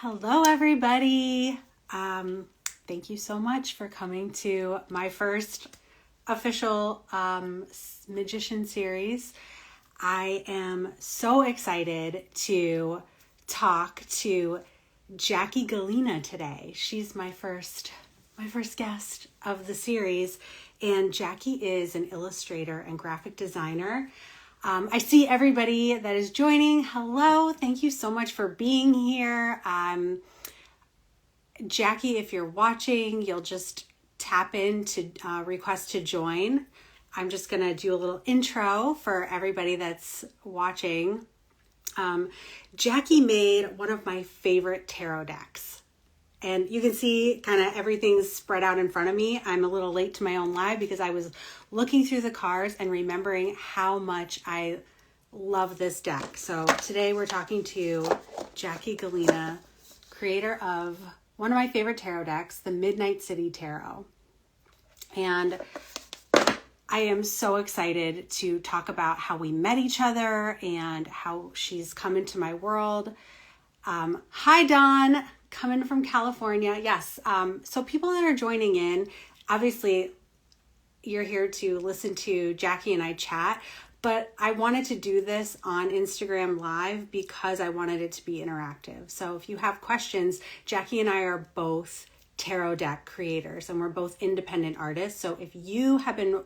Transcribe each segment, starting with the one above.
Hello, everybody. Um, Thank you so much for coming to my first official magician series. I am so excited to talk to Jackie Gallina today. She's my first guest of the series, and Jackie is an illustrator and graphic designer. I see everybody that is joining. Hello. Thank you so much for being here. Jackie, if you're watching, you'll just tap in to request to join. I'm just going to do a little intro for everybody that's watching. Jackie made one of my favorite tarot decks. And you can see kind of everything's spread out in front of me. I'm a little late to my own live because I was looking through the cards and remembering how much I love this deck. So today we're talking to Jackie Gallina, creator of one of my favorite tarot decks, the Midnight City Tarot. And I am so excited to talk about how we met each other and how she's come into my world. Hi, Dawn, coming from California. Yes. So people that are joining in, obviously you're here to listen to Jackie and I chat, but I wanted to do this on Instagram Live because I wanted it to be interactive. So if you have questions, Jackie and I are both tarot deck creators and we're both independent artists. So if you have been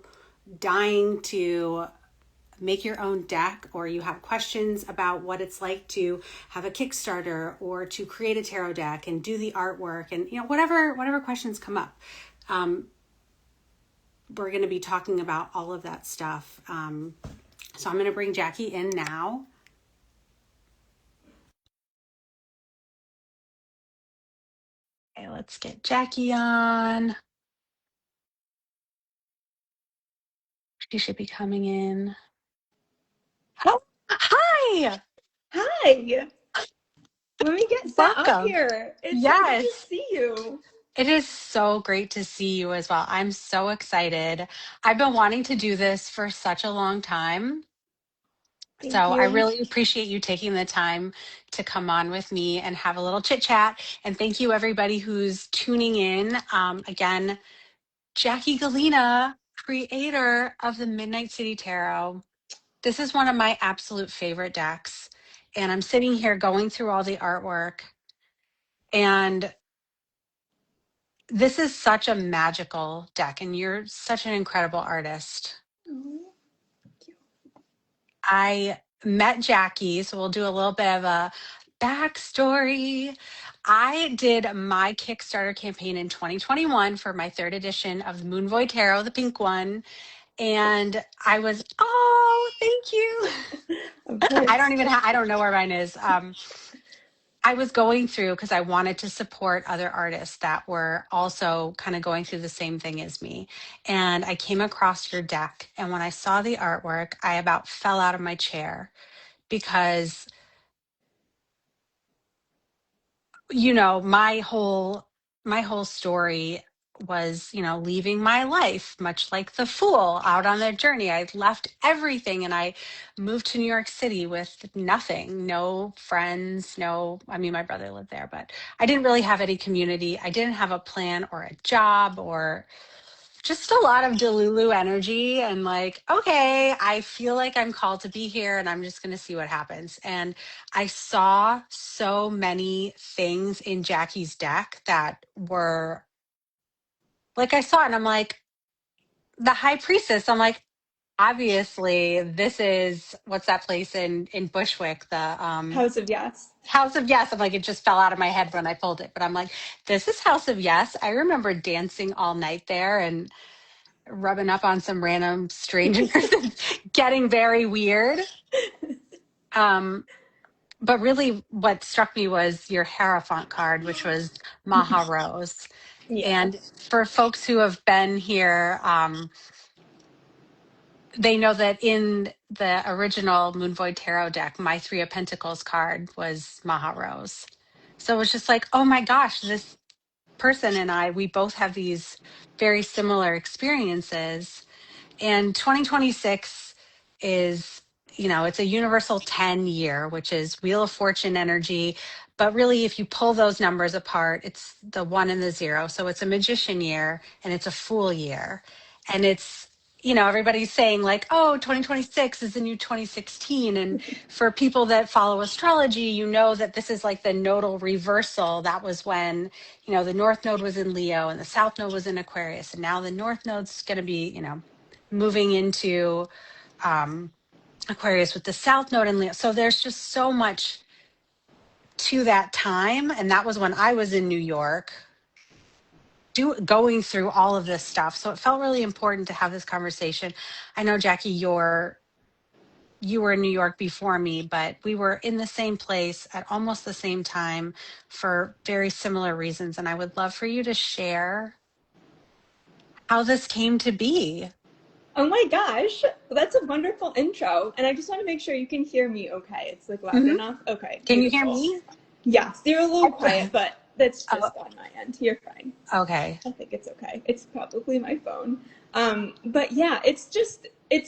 dying to make your own deck, or you have questions about what it's like to have a Kickstarter or to create a tarot deck and do the artwork and whatever questions come up, we're going to be talking about all of that stuff. So I'm going to bring Jackie in now. Okay, let's get Jackie on. She should be coming in. Oh, hi. Hi. Let me get set up Welcome. here. It's so good to Yes. see you. It is so great to see you as well. I'm so excited. I've been wanting to do this for such a long time. So Thank I you. really appreciate you taking the time to come on with me and have a little chit chat. And thank you, everybody who's tuning in. Again, Jackie Gallina, creator of the Midnight City Tarot. This is one of my absolute favorite decks. And I'm sitting here going through all the artwork. And this is such a magical deck. And you're such an incredible artist. Oh, thank you. I met Jackie, so we'll do a little bit of a backstory. I did my Kickstarter campaign in 2021 for my third edition of the Moon Void Tarot, the pink one. And I was, oh, thank you. Of course. I don't know where mine is. I was going through because I wanted to support other artists that were also kind of going through the same thing as me. And I came across your deck. And when I saw the artwork, I about fell out of my chair because my whole story was, leaving my life, much like the fool out on their journey. I left everything and I moved to New York City with nothing, no friends, I mean, my brother lived there, but I didn't really have any community. I didn't have a plan or a job or just a lot of Delulu energy and like, okay, I feel like I'm called to be here and I'm just going to see what happens. And I saw so many things in Jackie's deck that were like, I saw it and I'm like, the high priestess. I'm like, obviously this is what's that place in Bushwick, the House of Yes. House of Yes. I'm like, it just fell out of my head when I pulled it, but I'm like, this is House of Yes. I remember dancing all night there and rubbing up on some random strangers and getting very weird. Um, but really what struck me was your Hierophant card, which was Maha Rose. Yeah. And for folks who have been here, they know that in the original Moon Void Tarot deck, my Three of Pentacles card was Maha Rose. So it was just like, oh my gosh, this person and I, we both have these very similar experiences. And 2026 is, it's a universal 10 year, which is Wheel of Fortune energy. But really, if you pull those numbers apart, it's the one and the zero. So it's a magician year and it's a fool year. And it's, everybody's saying like, oh, 2026 is the new 2016. And for people that follow astrology, that this is like the nodal reversal. That was when, the North Node was in Leo and the South Node was in Aquarius. And now the North Node's going to be, moving into Aquarius with the South Node in Leo. So there's just so much to that time. And that was when I was in New York going through all of this stuff. So it felt really important to have this conversation. I know, Jackie, you were in New York before me, but we were in the same place at almost the same time for very similar reasons. And I would love for you to share how this came to be. Oh my gosh, that's a wonderful intro. And I just want to make sure you can hear me okay. It's like loud enough. Okay, Can you hear beautiful. me? Yes, you're a little quiet, but that's just on my end. You're fine. Okay. I think it's okay. It's probably my phone. But yeah, it's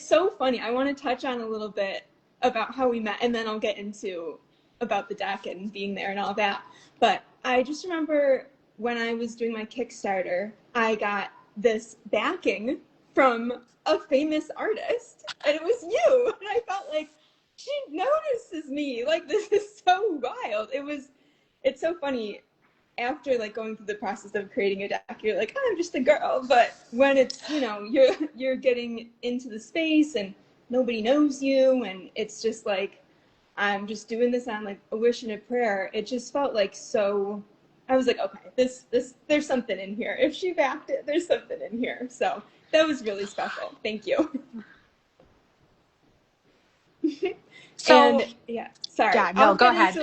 so funny. I want to touch on a little bit about how we met, and then I'll get into about the deck and being there and all that. But I just remember when I was doing my Kickstarter, I got this backing from a famous artist, and it was you. And I felt like she notices me. Like, this is so wild. It's so funny. After like going through the process of creating a deck, you're like, oh, I'm just a girl. But when it's, you're getting into the space and nobody knows you, and it's just like, I'm just doing this on like a wish and a prayer. It just felt like so. I was like, okay, this there's something in here. If she backed it, there's something in here. So that was really special. Thank you. So, and yeah, sorry. yeah, no, go ahead.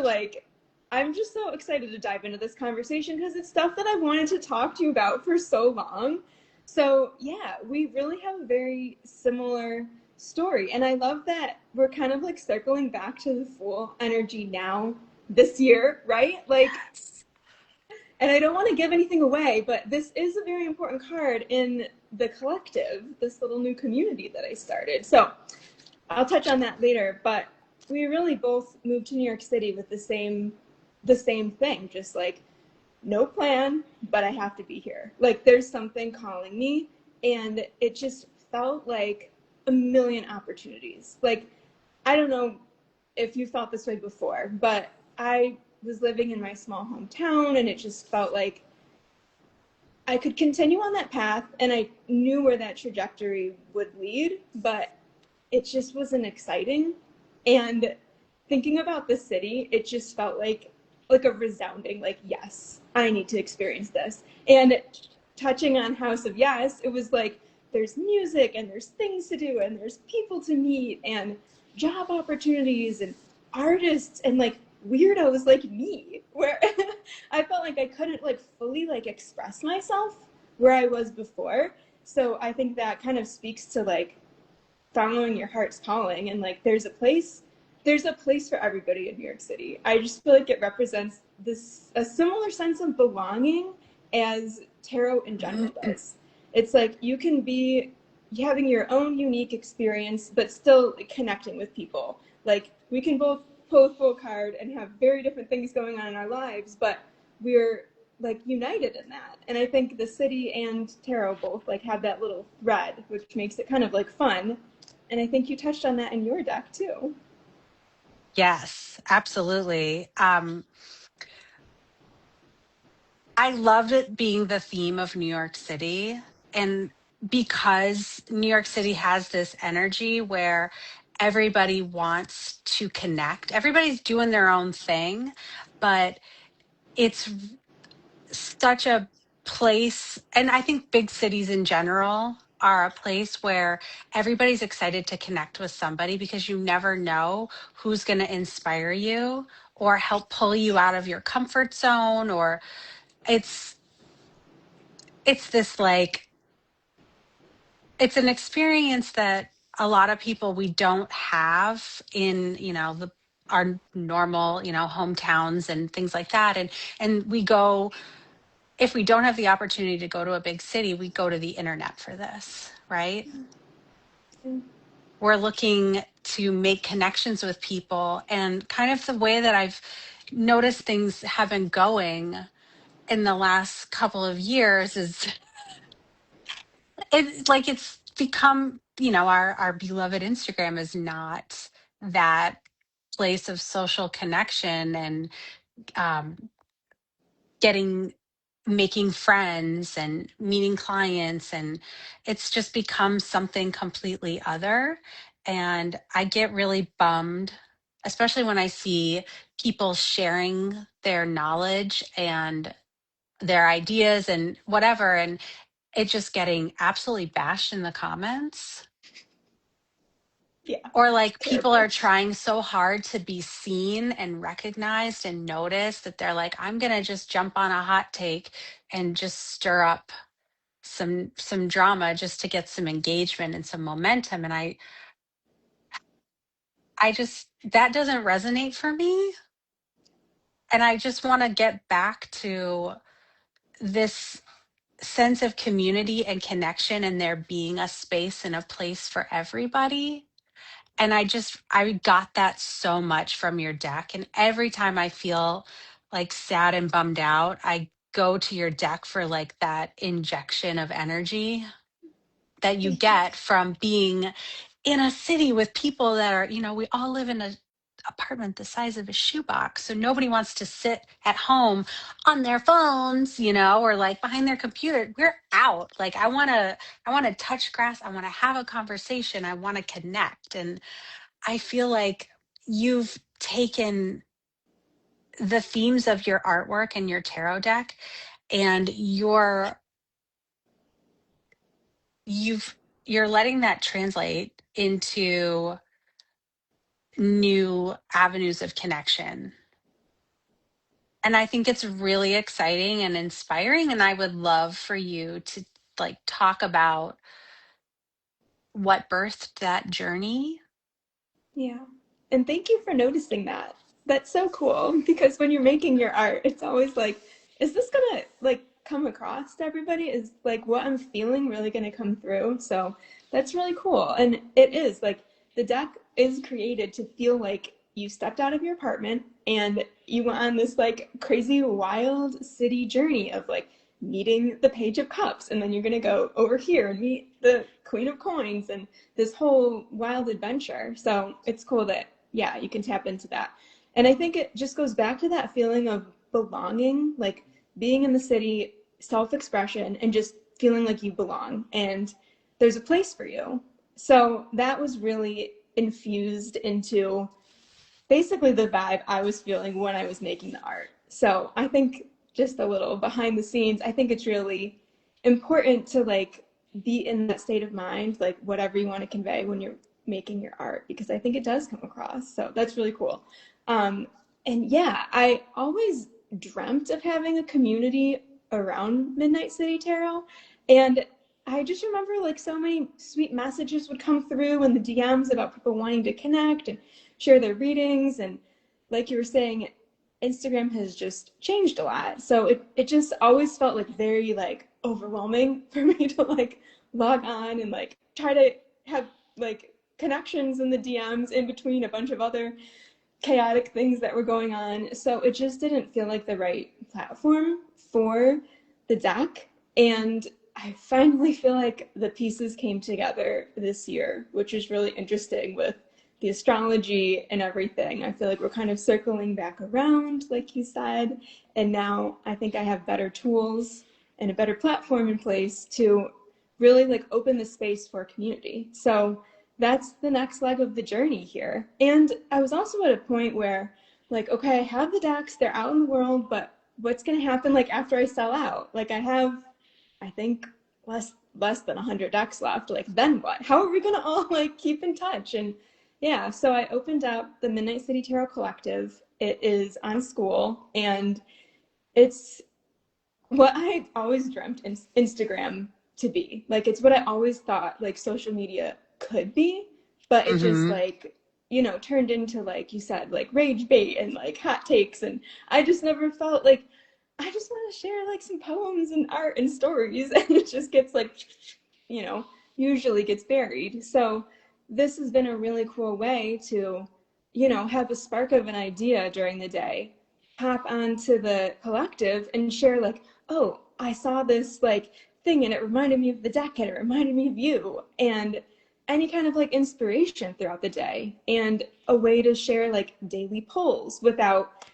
I'm just so excited to dive into this conversation because it's stuff that I wanted to talk to you about for so long. So yeah, we really have a very similar story. And I love that we're kind of like circling back to the Fool energy now this year, right? Like, and I don't want to give anything away, but this is a very important card in the collective, this little new community that I started. So I'll touch on that later, but we really both moved to New York City with the same thing, just like no plan, but I have to be here. Like there's something calling me, and it just felt like a million opportunities. Like, I don't know if you felt this way before, but I was living in my small hometown, and it just felt like I could continue on that path, and I knew where that trajectory would lead, but it just wasn't exciting. And thinking about the city, it just felt like a resounding like, yes, I need to experience this. And touching on House of Yes, it was like there's music and there's things to do and there's people to meet and job opportunities and artists and like weirdos like me, where I felt like I couldn't like fully like express myself where I was before. So I think that kind of speaks to like following your heart's calling, and like there's a place for everybody in New York City. I just feel like it represents a similar sense of belonging as tarot in general does. It's like you can be having your own unique experience, but still connecting with people. Like we can both pull a full card and have very different things going on in our lives, but we're like united in that. And I think the city and tarot both like have that little thread, which makes it kind of like fun. And I think you touched on that in your deck too. Yes, absolutely. I loved it being the theme of New York City. And because New York City has this energy where everybody wants to connect, everybody's doing their own thing, but it's such a place. And I think big cities in general are a place where everybody's excited to connect with somebody because you never know who's going to inspire you or help pull you out of your comfort zone, or it's this like it's an experience that a lot of people we don't have in our normal hometowns and things like that, and we go, if we don't have the opportunity to go to a big city, we go to the internet for this, right? we're looking to make connections with people. And kind of the way that I've noticed things have been going in the last couple of years is it's become, our beloved Instagram is not that place of social connection and um, getting making friends and meeting clients, and it's just become something completely other. And I get really bummed, especially when I see people sharing their knowledge and their ideas and whatever, and it just getting absolutely bashed in the comments. Yeah, Or it's like people are terrible. trying so hard to be seen and recognized and noticed that they're like, I'm gonna just jump on a hot take and just stir up some drama just to get some engagement and some momentum. And I just, that doesn't resonate for me. And I just want to get back to this sense of community and connection, and there being a space and a place for everybody. And I got that so much from your deck. And every time I feel like sad and bummed out, I go to your deck for like that injection of energy that you Thank you. get from being in a city with people that are, we all live in a apartment the size of a shoebox. So nobody wants to sit at home on their phones, or like behind their computer. We're out. Like I want to touch grass. I want to have a conversation. I want to connect. And I feel like you've taken the themes of your artwork and your tarot deck, and you've you're letting that translate into new avenues of connection. And I think it's really exciting and inspiring, and I would love for you to like talk about what birthed that journey. Yeah. And thank you for noticing that. That's so cool because when you're making your art, it's always like, is this gonna like come across to everybody? Is like what I'm feeling really gonna come through? So that's really cool. And it is like the deck is created to feel like you stepped out of your apartment and you went on this like crazy wild city journey of like meeting the Page of Cups, and then you're gonna go over here and meet the Queen of Coins, and this whole wild adventure. So it's cool that, yeah, you can tap into that. And I think it just goes back to that feeling of belonging, like being in the city, self expression, and just feeling like you belong and there's a place for you. So that was really infused into basically the vibe I was feeling when I was making the art. So I think just a little behind the scenes, I think it's really important to like be in that state of mind, like whatever you want to convey when you're making your art, because I think it does come across. So that's really cool. Um, and yeah, I always dreamt of having a community around Midnight City Tarot. And I just remember like so many sweet messages would come through in the DMs about people wanting to connect and share their readings. And like you were saying, Instagram has just changed a lot. So it just always felt like very like overwhelming for me to like log on and like try to have like connections in the DMs in between a bunch of other chaotic things that were going on. So it just didn't feel like the right platform for the deck. And I finally feel like the pieces came together this year, which is really interesting with the astrology and everything. I feel like we're kind of circling back around, like you said. And now I think I have better tools and a better platform in place to really like open the space for community. So that's the next leg of the journey here. And I was also at a point where, like, okay, I have the decks, they're out in the world, but what's going to happen like after I sell out? Like, I have, I think, less than 100 decks left. Like, then what? How are we going to all like keep in touch? And yeah, so I opened up the Midnight City Tarot Collective. It is on School, and it's what I always dreamt Instagram to be. Like it's what I always thought like social media could be, but it just Hmm. like, turned into like you said, like rage bait and like hot takes, and I just never felt like I just want to share like some poems and art and stories and it just gets like, you know, usually gets buried. So this has been a really cool way to, have a spark of an idea during the day, hop onto the collective and share like, oh, I saw this like thing and it reminded me of the deck and it reminded me of you. And any kind of like inspiration throughout the day and a way to share like daily polls without,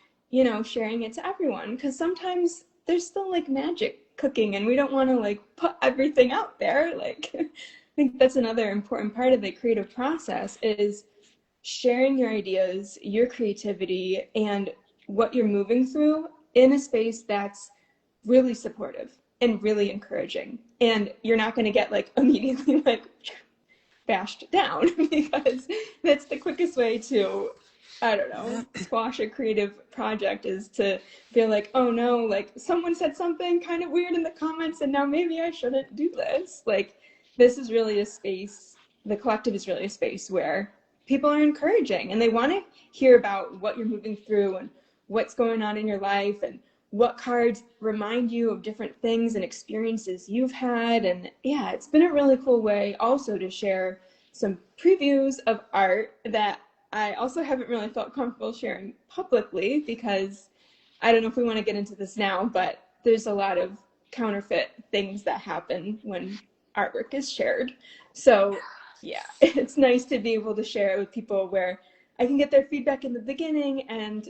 sharing it to everyone. Cause sometimes there's still like magic cooking and we don't want to like put everything out there. Like, I think that's another important part of the creative process is sharing your ideas, your creativity, and what you're moving through in a space that's really supportive and really encouraging. And you're not going to get like immediately like bashed down because that's the quickest way to, I don't know, squash a creative project is to feel like, oh no, like someone said something kind of weird in the comments and now maybe I shouldn't do this. Like, this is really a space, the collective is really a space where people are encouraging and they want to hear about what you're moving through and what's going on in your life and what cards remind you of different things and experiences you've had. And yeah, it's been a really cool way also to share some previews of art that I also haven't really felt comfortable sharing publicly because I don't know if we want to get into this now, but there's a lot of counterfeit things that happen when artwork is shared. So yeah, it's nice to be able to share it with people where I can get their feedback in the beginning and,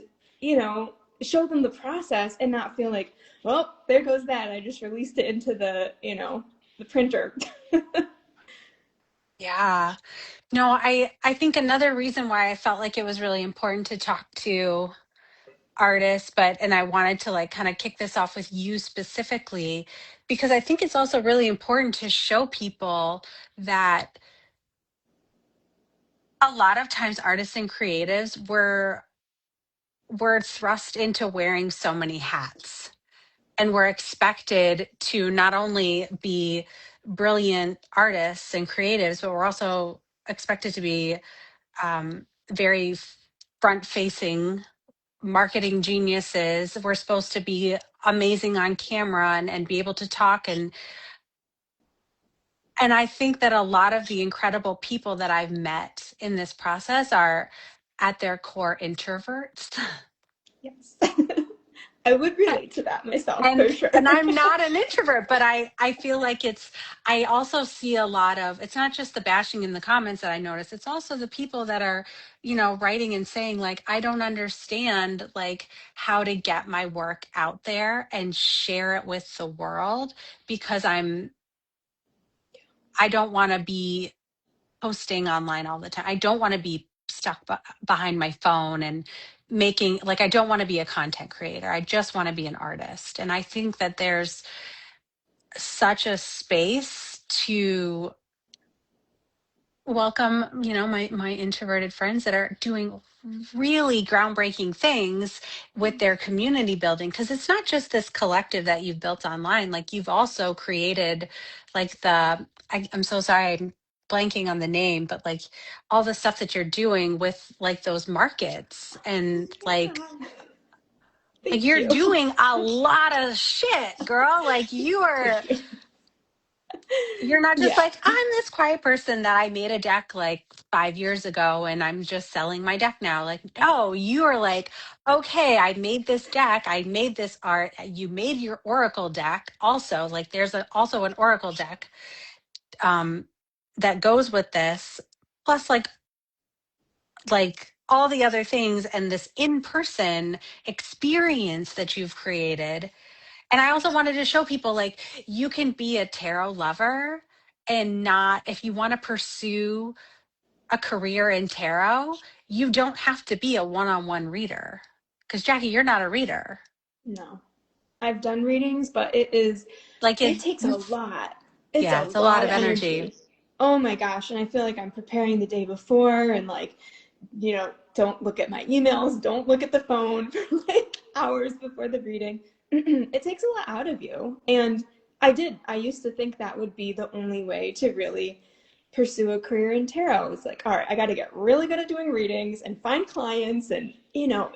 show them the process and not feel like, well, there goes that. I just released it into the printer. Yeah. No, I think another reason why I felt like it was really important to talk to artists, and I wanted to like kind of kick this off with you specifically, because I think it's also really important to show people that a lot of times artists and creatives were thrust into wearing so many hats, and we're expected to not only be brilliant artists and creatives, but we're also expected to be very front facing marketing geniuses. We're supposed to be amazing on camera and be able to talk, and I think that a lot of the incredible people that I've met in this process are at their core introverts. Yes. I would relate to that myself and for sure. and I'm not an introvert, but I feel like I also see a lot of, it's not just the bashing in the comments that I notice, it's also the people that are, writing and saying like, I don't understand like how to get my work out there and share it with the world, because I don't want to be posting online all the time. I don't want to be stuck behind my phone and making, like, I don't want to be a content creator. I just want to be an artist. And I think that there's such a space to welcome, my introverted friends that are doing really groundbreaking things with their community building, because it's not just this collective that you've built online. Like, you've also created like I'm so sorry, I'm blanking on the name, but like all the stuff that you're doing with like those markets, and Yeah. like Thank you're you. doing a lot of shit, girl. Like, Thank you. you're not just Yeah. like, I'm this quiet person that I made a deck like 5 years ago and I'm just selling my deck now. Like, no, you are like, okay, I made this deck, I made this art, you made your Oracle deck. Also, like, there's also an Oracle deck um that goes with this, plus like all the other things, and this in-person experience that you've created. And I also wanted to show people like, you can be a tarot lover and not, if you want to pursue a career in tarot, you don't have to be a one-on-one reader. Because Jackie, you're not a reader. No. I've done readings, but Like, it takes a lot. It's a yeah, it's a lot lot of of energy. energy. Oh my gosh. And I feel like I'm preparing the day before and like, don't look at my emails, don't look at the phone for like hours before the reading. It takes a lot out of you. And I used to think that would be the only way to really pursue a career in tarot. It's like, all right, I got to get really good at doing readings and find clients. And,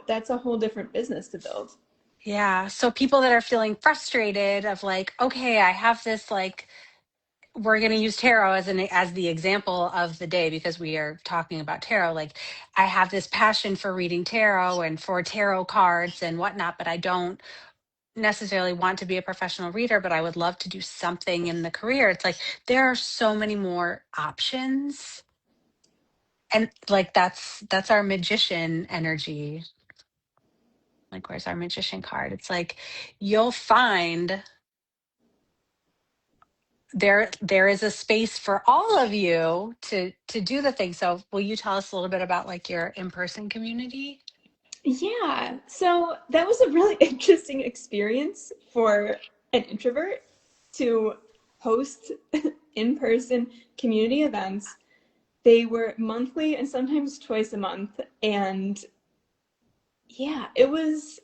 that's a whole different business to build. Yeah. So people that are feeling frustrated of like, okay, I have this like we're going to use tarot as the example of the day because we are talking about tarot. Like, I have this passion for reading tarot and for tarot cards and whatnot, but I don't necessarily want to be a professional reader, but I would love to do something in the career. It's like there are so many more options. And like that's our magician energy. Like, where's our magician card? It's like you'll find there is a space for all of you to do the thing. So will you tell us a little bit about like your in-person community? Yeah, so that was a really interesting experience for an introvert to host in person community events. They were monthly and sometimes twice a month. And yeah, it was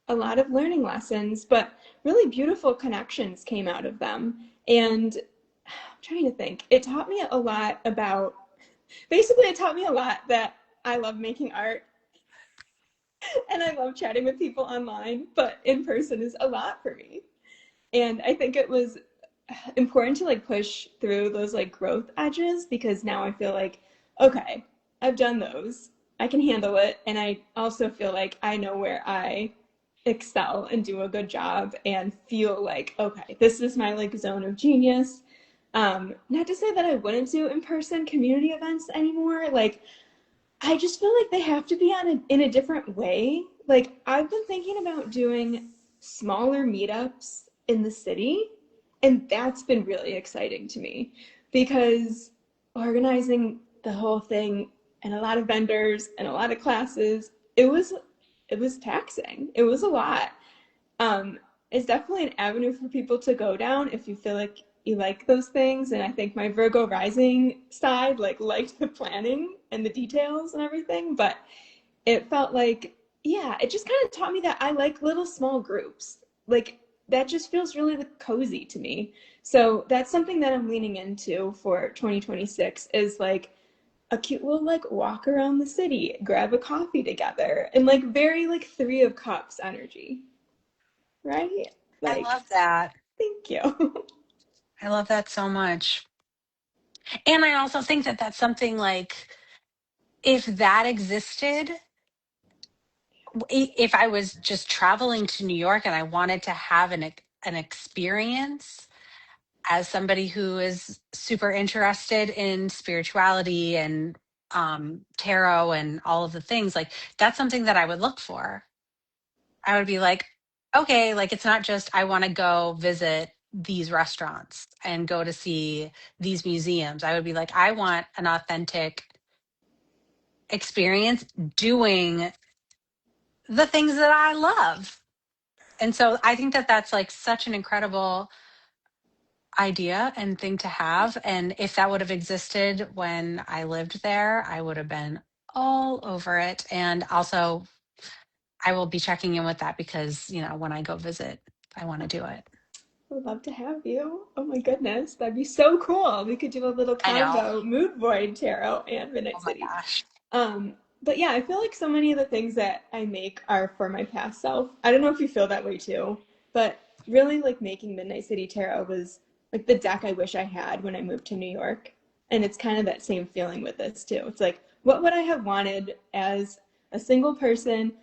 a lot of learning lessons, but really beautiful connections came out of them. And I'm trying to think, it taught me a lot about basically, it taught me a lot that I love making art and I love chatting with people online, but in person is a lot for me. And I think it was important to like push through those like growth edges because now I feel like, okay, I've done those. I can handle it. And I also feel like I know where I excel and do a good job and feel like, okay, this is my like zone of genius. Not to say that I wouldn't do in-person community events anymore. Like I just feel like they have to be in a different way. Like I've been thinking about doing smaller meetups in the city, and that's been really exciting to me because organizing the whole thing and a lot of vendors and a lot of classes, it was taxing. It was a lot. um, it's definitely an avenue for people to go down if you feel like you like those things. And I think my Virgo rising side like liked the planning and the details and everything, but it felt like, yeah, it just kind of taught me that I like little small groups. Like that just feels really like, cozy to me. So that's something that I'm leaning into for 2026 is like a cute little like walk around the city, grab a coffee together, and like very like Three of Cups energy, right? I Like, love that. thank you. I love that so much. And I also think that that's something like if that existed, if I was just traveling to New York and I wanted to have an experience as somebody who is super interested in spirituality and tarot and all of the things, like that's something that I would look for. I would be like, okay, like it's not just I want to go visit these restaurants and go to see these museums. I would be like, I want an authentic experience doing the things that I love. And so I think that that's like such an incredible idea and thing to have. And if that would have existed when I lived there, I would have been all over it. And also, I will be checking in with that because, when I go visit, I want to do it. Would love to have you. Oh my goodness, that'd be so cool. We could do a little I know. combo mood void tarot and Oh Midnight my City. gosh. But yeah, I feel like so many of the things that I make are for my past self. I don't know if you feel that way too, but really like making Midnight City Tarot was like the deck I wish I had when I moved to New York. And it's kind of that same feeling with this too. It's like, what would I have wanted as a single person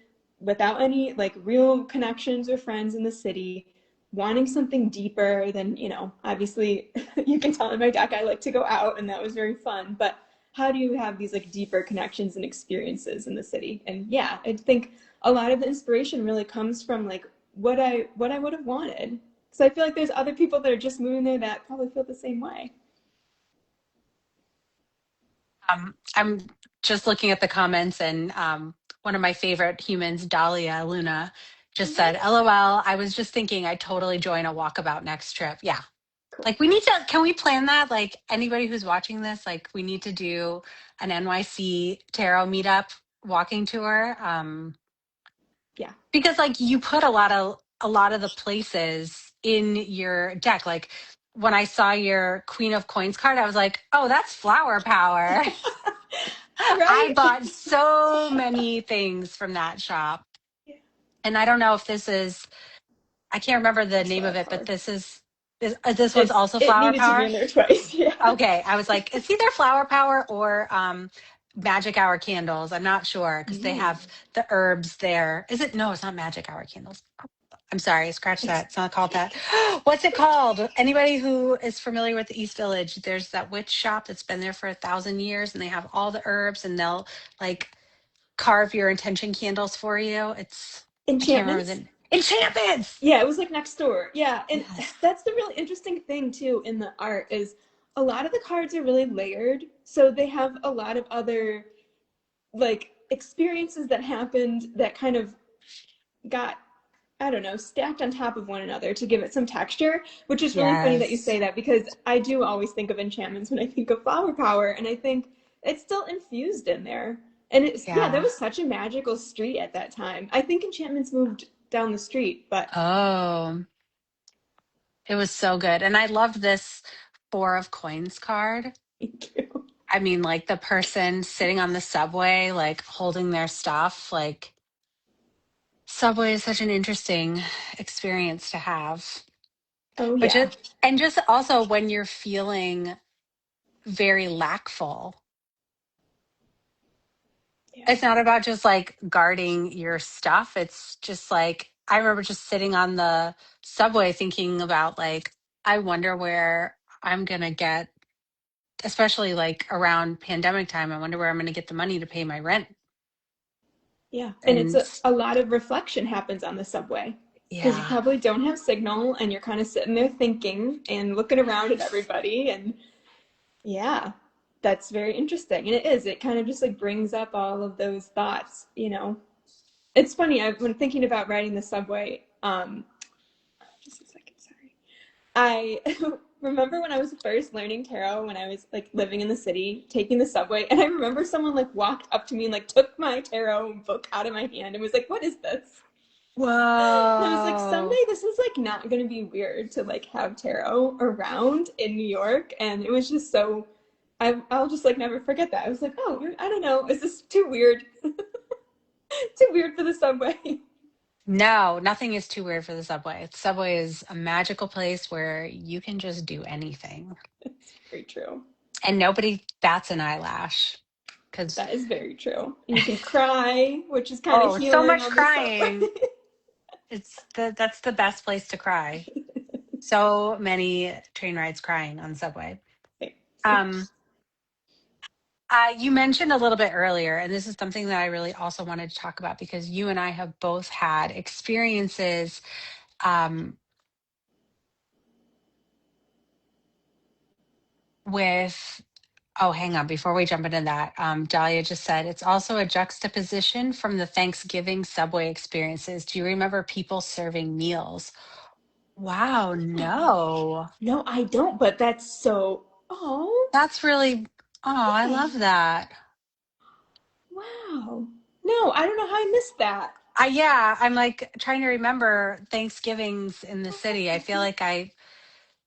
without any like real connections or friends in the city, wanting something deeper than, obviously you can tell in my deck I like to go out and that was very fun, but how do you have these like deeper connections and experiences in the city? And yeah, I think a lot of the inspiration really comes from like what I would have wanted. So I feel like there's other people that are just moving there that probably feel the same way. I'm just looking at the comments, and one of my favorite humans, Dahlia Luna, just said, Mm-hmm. LOL, I was just thinking I'd totally join a walkabout next trip. Yeah. Cool. Like, can we plan that? Like, anybody who's watching this, like, we need to do an NYC tarot meetup walking tour. Yeah. Because like you put a lot of the places in your deck. Like when I saw your Queen of Coins card, I was like, oh, that's flower power. I Right? bought so many things from that shop. Yeah. And I don't know if this is, I can't remember the That's name flower of it, but power. this is, This one's also It Flower needed to be Power? in there twice. Yeah. Okay, I was like, it's either Flower Power or Magic Hour candles. I'm not sure because they Mm. have the herbs there. Is it? No, it's not Magic Hour candles. I'm sorry, scratch that. It's not called that. What's it called? Anybody who is familiar with the East Village, there's that witch shop that's been there for 1,000 years, and they have all the herbs, and they'll like carve your intention candles for you. I can't remember Enchantments. the enchantments. Yeah, it was like next door. Yeah, and Yes. that's the really interesting thing too in the art is a lot of the cards are really layered, so they have a lot of other like experiences that happened that kind of got, I don't know, stacked on top of one another to give it some texture, which is really funny that you Yes. say that because I do always think of enchantments when I think of flower power, and I think it's still infused in there. And it's, yeah, that Yeah. was such a magical street at that time. I think enchantments moved down the street, but Oh, it was so good. And I loved this Four of Coins card. thank you. I mean, like the person sitting on the subway, like holding their stuff, like subway is such an interesting experience to have. Oh, But yeah. just and just also when you're feeling very lackful, Yeah. it's not about just like guarding your stuff. It's just like I remember just sitting on the subway thinking about like I wonder where I'm gonna get, especially like around pandemic time, I wonder where I'm gonna get the money to pay my rent. Yeah. And it's And a lot of reflection happens on the subway because you yeah, probably don't have signal and you're kind of sitting there thinking and looking around at everybody. And yeah, that's very interesting. And it is, it kind of just like brings up all of those thoughts, you know. It's funny, when thinking about riding the subway, just a second, sorry. I remember when I was first learning tarot, when I was like living in the city, taking the subway, and I remember someone like walked up to me and like took my tarot book out of my hand and was like, "What is this?" And I was like, "Someday whoa. this is like not gonna be weird to like have tarot around in New York," and it was just so. I'll just like never forget that. I was like, "Oh, I don't know, is this too weird? Too weird for the subway?" No, nothing is too weird for the subway. The subway is a magical place where you can just do anything It's very true. and nobody bats an eyelash. Because, That is very true. And you can cry, which is kind of oh, so healing much on the subway. crying. That's the best place to cry. So many train rides crying on the subway. Um, you mentioned a little bit earlier, and this is something that I really also wanted to talk about because you and I have both had experiences um, with. Oh, hang on. Before we jump into that, Dahlia just said it's also a juxtaposition from the Thanksgiving subway experiences. Do you remember people serving meals? Wow, Oh, no. no, I don't, but that's so. Oh, That's really, oh, I yeah. love that. Wow. No, I don't know how I missed that. Yeah, I'm like trying to remember Thanksgivings in the city. I feel like I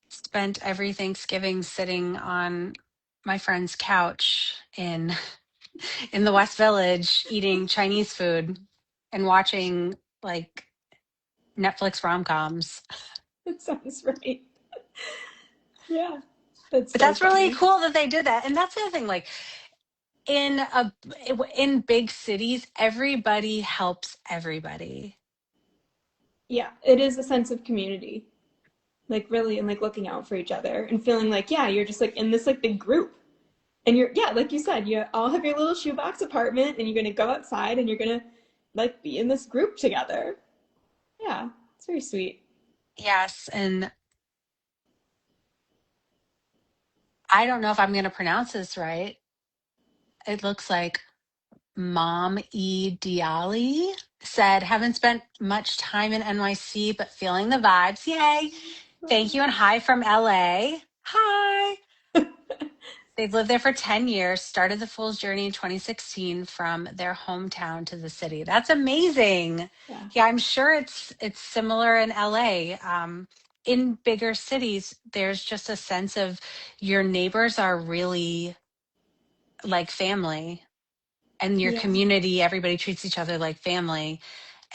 spent every Thanksgiving sitting on my friend's couch in the West Village eating Chinese food and watching like Netflix rom-coms. That sounds right. Yeah, that's But so that's really funny. cool that they did that. And that's the other thing, like in big cities, everybody helps everybody. Yeah, it is a sense of community, like really, and like looking out for each other and feeling like, yeah, you're just like in this like big group. And you're, yeah, like you said, you all have your little shoebox apartment and you're gonna go outside and you're gonna like be in this group together. Yeah, it's very sweet. Yes, and I don't know if I'm going to pronounce this right. It looks like Mom E. Diali said, haven't spent much time in NYC, but feeling the vibes. Yay. Thank you. And hi from LA. Hi. They've lived there for 10 years, started the Fool's Journey in 2016 from their hometown to the city. That's amazing. Yeah. Yeah, I'm sure it's similar in LA. In bigger cities, there's just a sense of your neighbors are really like family and your Yeah. community, everybody treats each other like family.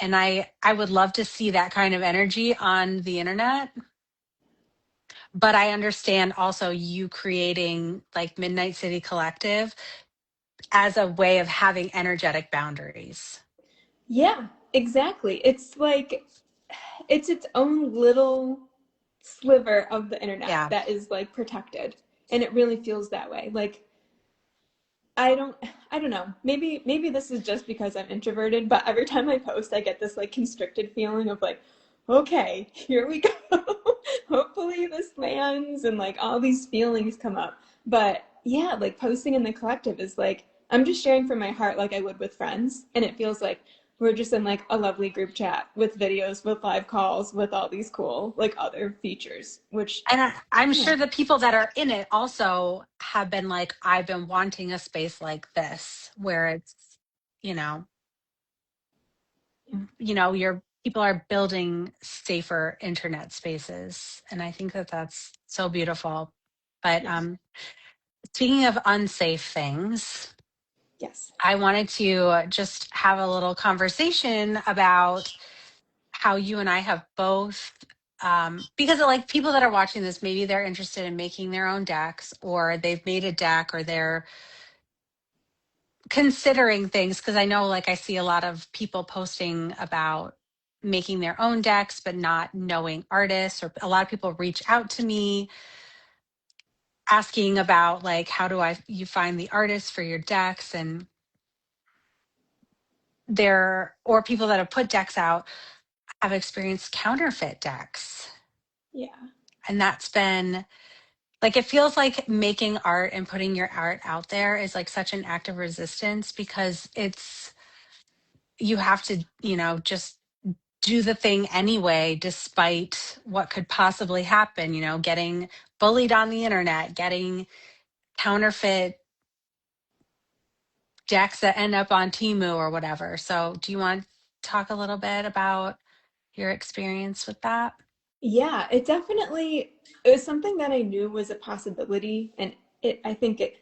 And I would love to see that kind of energy on the internet. but I understand also you creating like Midnight City Collective as a way of having energetic boundaries. Yeah, exactly. It's like it's its own little sliver of the internet Yeah. that is like protected. And it really feels that way. Like I don't I don't know. Maybe this is just because I'm introverted, but every time I post I get this like constricted feeling of like, okay, here we go. Hopefully this lands and like all these feelings come up. But yeah, like posting in the collective is like I'm just sharing from my heart like I would with friends, and it feels like we're just in like a lovely group chat with videos, with live calls, with all these cool like other features, which And I'm yeah. sure the people that are in it also have been like, I've been wanting a space like this where it's, you know, your people are building safer internet spaces. And I think that that's so beautiful. But Yes. speaking of unsafe things, Yes. I wanted to just have a little conversation about how you and I have both, because like people that are watching this, maybe they're interested in making their own decks, or they've made a deck, or they're considering things. Because I know, like, I see a lot of people posting about making their own decks, but not knowing artists, or a lot of people reach out to me asking about like, how do you find the artists for your decks? And or people that have put decks out have experienced counterfeit decks. Yeah. And that's been like, it feels like making art and putting your art out there is like such an act of resistance, because you have to, just do the thing anyway, despite what could possibly happen, getting bullied on the internet, getting counterfeit decks that end up on Timu or whatever. So, do you want to talk a little bit about your experience with that? Yeah, it was something that I knew was a possibility, and I think it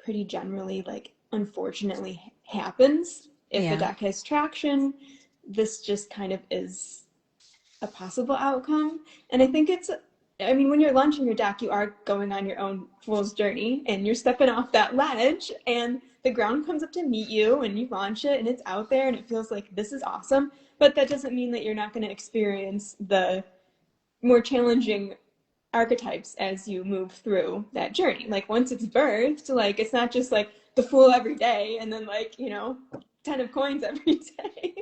pretty generally like unfortunately happens. If a Yeah. deck has traction, this just kind of is a possible outcome. And I think I mean, when you're launching your deck, you are going on your own fool's journey and you're stepping off that ledge and the ground comes up to meet you and you launch it and it's out there and it feels like this is awesome. But that doesn't mean that you're not going to experience the more challenging archetypes as you move through that journey. Like once it's birthed, like it's not just like the fool every day and then like, 10 of coins every day.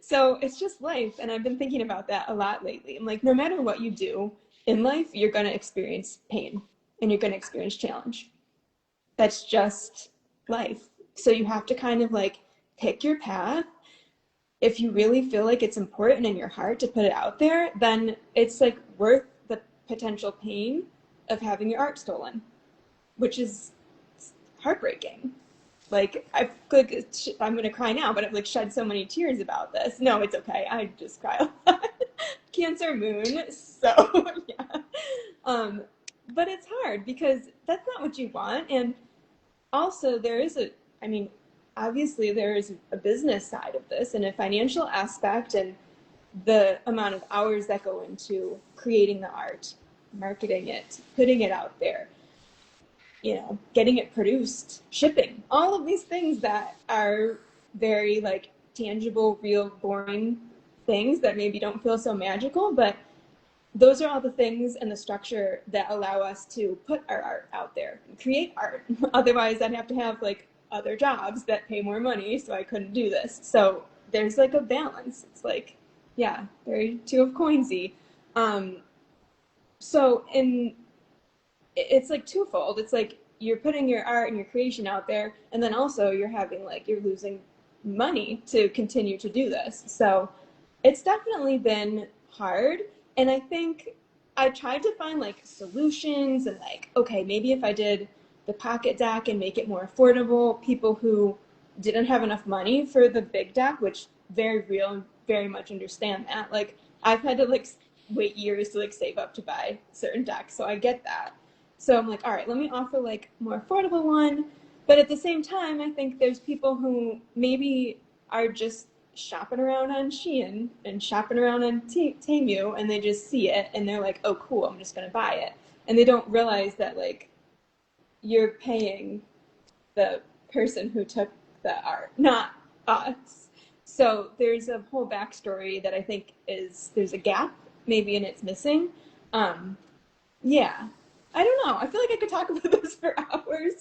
So it's just life. And I've been thinking about that a lot lately. I'm like, no matter what you do in life, you're going to experience pain and you're going to experience challenge. That's just life. So you have to kind of like pick your path. If you really feel like it's important in your heart to put it out there, then it's like worth the potential pain of having your art stolen, which is heartbreaking. Like I'm gonna cry now, but I've like shed so many tears about this. No, it's okay. I just cry a lot. Cancer moon, so yeah. Um, but it's hard because that's not what you want, and also there is I mean, obviously there is a business side of this and a financial aspect, and the amount of hours that go into creating the art, marketing it, putting it out there, getting it produced, shipping, all of these things that are very like tangible, real, boring things that maybe don't feel so magical, but those are all the things and the structure that allow us to put our art out there and create art. Otherwise, I'd have to have like other jobs that pay more money, so I couldn't do this. So there's like a balance. It's like, yeah, very two of coinsy. Um, so in it's like twofold. It's like you're putting your art and your creation out there, and then also you're losing money to continue to do this. So it's definitely been hard, and I think I tried to find like solutions and like, okay, maybe if I did the pocket deck and make it more affordable, people who didn't have enough money for the big deck, which very real and very much understand that. Like I've had to like wait years to like save up to buy certain decks, so I get that. So I'm like, all right, let me offer like a more affordable one. But at the same time, I think there's people who maybe are just shopping around on Shein and shopping around on Temu, and they just see it and they're like, oh, cool, I'm just gonna buy it. And they don't realize that, like, you're paying the person who took the art, not us. So there's a whole backstory that I think is there's a gap maybe and it's missing. Um, yeah, I don't know. I feel like I could talk about this for hours,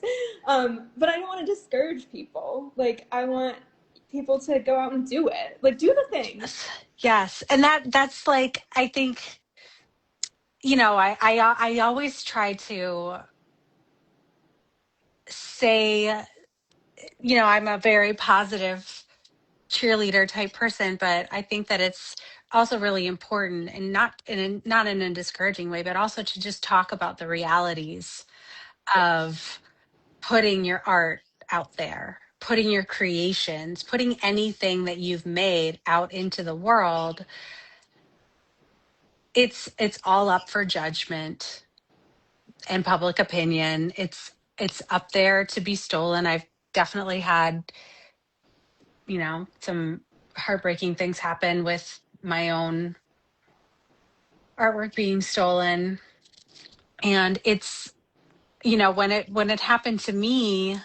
but I don't want to discourage people. Like I want people to go out and do it. Like do the thing. Yes. And that's like, I think, I always try to say, I'm a very positive cheerleader type person, but I think that it's also really important, and not in a discouraging way, but also to just talk about the realities of putting your art out there, putting your creations, putting anything that you've made out into the world. It's all up for judgment and public opinion. It's up there to be stolen. I've definitely had, some heartbreaking things happen with my own artwork being stolen. And it's, when it happened to me,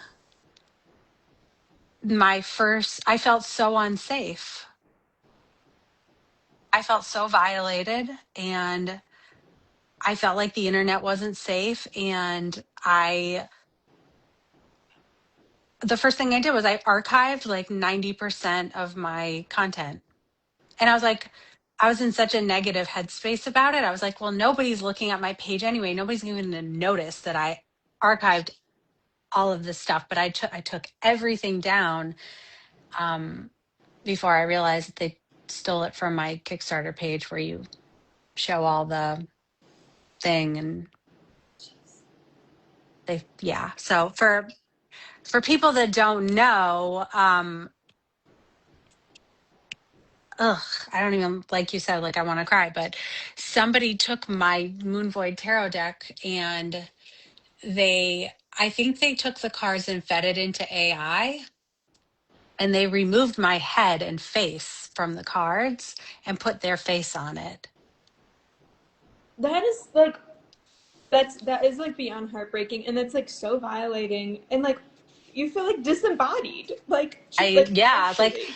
I felt so unsafe. I felt so violated, and I felt like the internet wasn't safe. And the first thing I did was I archived like 90% of my content. And I was in such a negative headspace about it. I was like, well, nobody's looking at my page anyway. Nobody's even going to notice that I archived all of this stuff. But I took everything down, um, before I realized that they stole it from my Kickstarter page where you show all the thing. And yeah. So for people that don't know, ugh, I don't even, like you said, like I want to cry, but somebody took my Moon Void tarot deck, and I think they took the cards and fed it into AI, and they removed my head and face from the cards and put their face on it. That is like that is like beyond heartbreaking, and that's like so violating, and like you feel like disembodied, like Yeah, like, actually.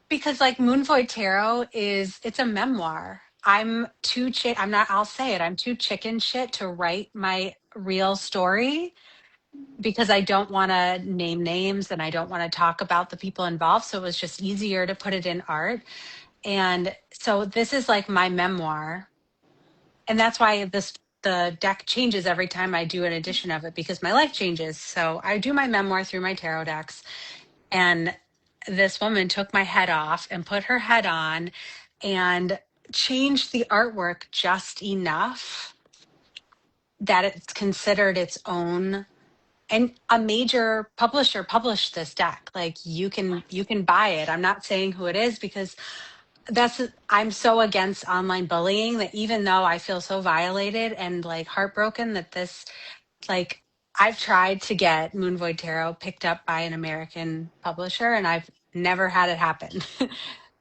because like Moon Void Tarot it's a memoir. I'll say it, I'm too chicken shit to write my real story, because I don't want to name names and I don't want to talk about the people involved. So it was just easier to put it in art. And so this is like my memoir. And that's why the deck changes every time I do an edition of it, because my life changes. So I do my memoir through my tarot decks. And this woman took my head off and put her head on and changed the artwork just enough that it's considered its own. And a major publisher published this deck. Like you can buy it. I'm not saying who it is, because I'm so against online bullying that even though I feel so violated and like heartbroken that like I've tried to get Moon Void Tarot picked up by an American publisher, and I've never had it happen.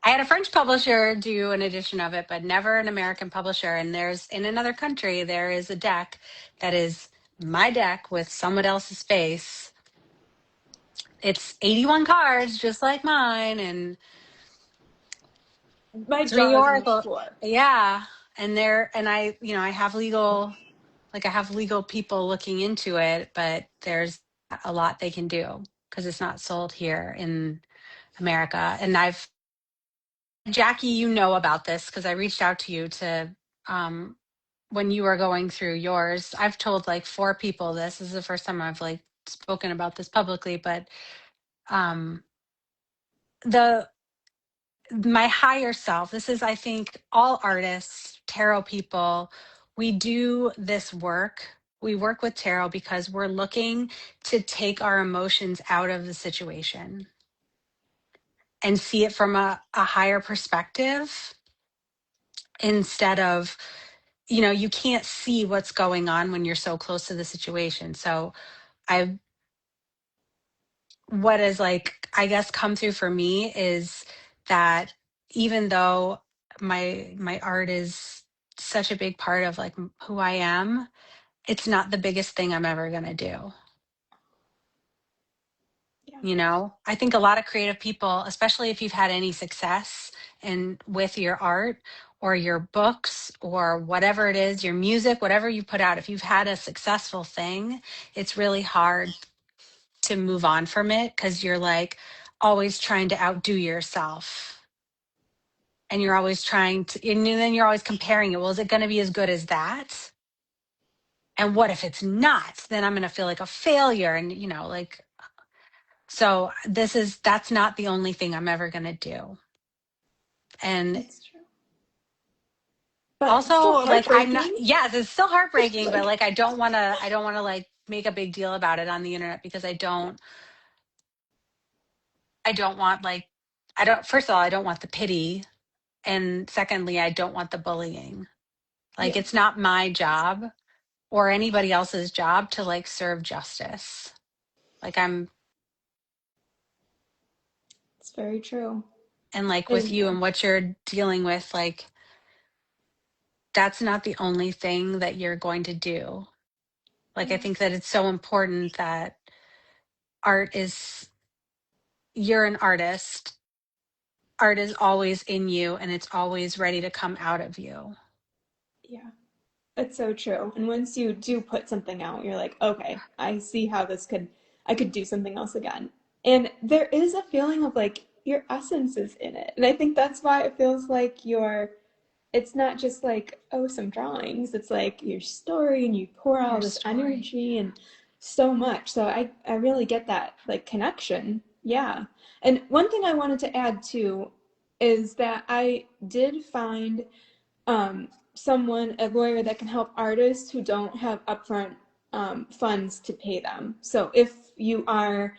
I had a French publisher do an edition of it, but never an American publisher. And in another country, there is a deck that is my deck with someone else's face. It's 81 cards, just like mine, and My three jaw is on the oracle. floor. Yeah. I have legal people looking into it, but there's a lot they can do because it's not sold here in America. And Jackie, about this because I reached out to you um, when you were going through yours. I've told like 4 people this. This is the first time I've like spoken about this publicly, but um, the my higher self, this is, I think, all artists, tarot people, we do this work. We work with tarot because we're looking to take our emotions out of the situation and see it from a higher perspective, instead of, you can't see what's going on when you're so close to the situation. So I what is like, I guess, come through for me is that even though my art is such a big part of like who I am, it's not the biggest thing I'm ever going to do. Yeah. You know, I think a lot of creative people, especially if you've had any success in with your art or your books or whatever it is, your music, whatever you put out, if you've had a successful thing, it's really hard to move on from it because you're like always trying to outdo yourself. And you're always trying to, and then you're always comparing it. Well, is it going to be as good as that? And what if it's not? Then I'm going to feel like a failure. And, you know, like, so that's not the only thing I'm ever going to do. And That's true. But still also, like, I'm not, heartbreaking. yes, it's still heartbreaking, but Like, like, I don't want to like make a big deal about it on the internet because I don't want like, first of all, I don't want the pity. And secondly, I don't want the bullying. Like, yeah, it's not my job or anybody else's job to like serve justice. Like, it's very true. and like with And you and what you're dealing with, like, that's not the only thing that you're going to do. Like, I yeah, think that it's so important that art is, you're an artist. Art is always in you and it's always ready to come out of you. yeah, it's so true. And once you do put something out, you're like, okay, I see how I could do something else again. And there is a feeling of like your essence is in it. And I think that's why it feels like it's not just like, oh, some drawings. It's like your story and you pour Your all this story. energy and so much. So I really get that like connection. Yeah. And one thing I wanted to add too is that I did find someone, a lawyer that can help artists who don't have upfront funds to pay them. So if you are